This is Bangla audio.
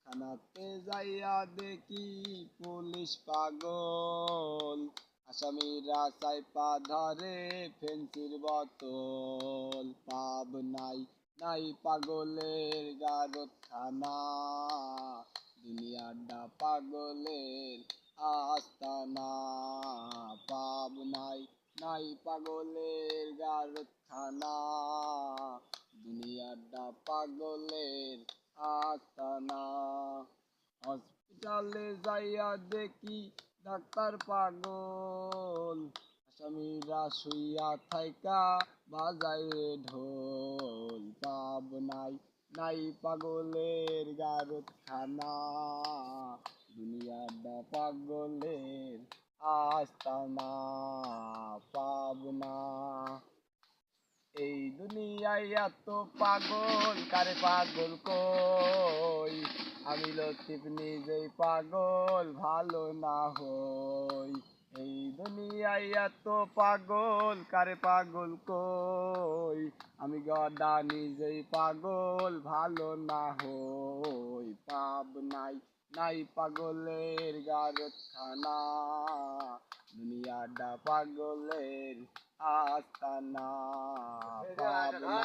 থানাতে যাইয়া দেখি পুলিশ পাগল, আসামিরা চাইপা ধরে ফেন্সির বোতল। পাবনায় নাই পাগলের গারখানা, দুনিয়াটা পাগলের আস্তানা। পাবনায় নাই পাগলের গারখানা, দুনিয়াটা পাগলের আস্তানা। হসপিটালে যাইয়া দেখি ডাক্তার পাগল, আসামিরা শুইয়া থাইকা বাজায় ঢোল। পাবনায় নাই পাগলের গারখানা, দুনিয়াটা পাগলের আস্তানা। পাবনা এই দুনিয়ায় এত পাগল, কারে পাগল কই, আমি লতিফ নিজেই পাগল ভালো না হই। এই দুনিয়ায় এত পাগল, কারে পাগল কই, আমি গদা নিজেই পাগল ভালো না হই। পাবনায় নাই পাগলের গারখানা, দুনিয়াটা পাগলের আস্তানা। পাবনা।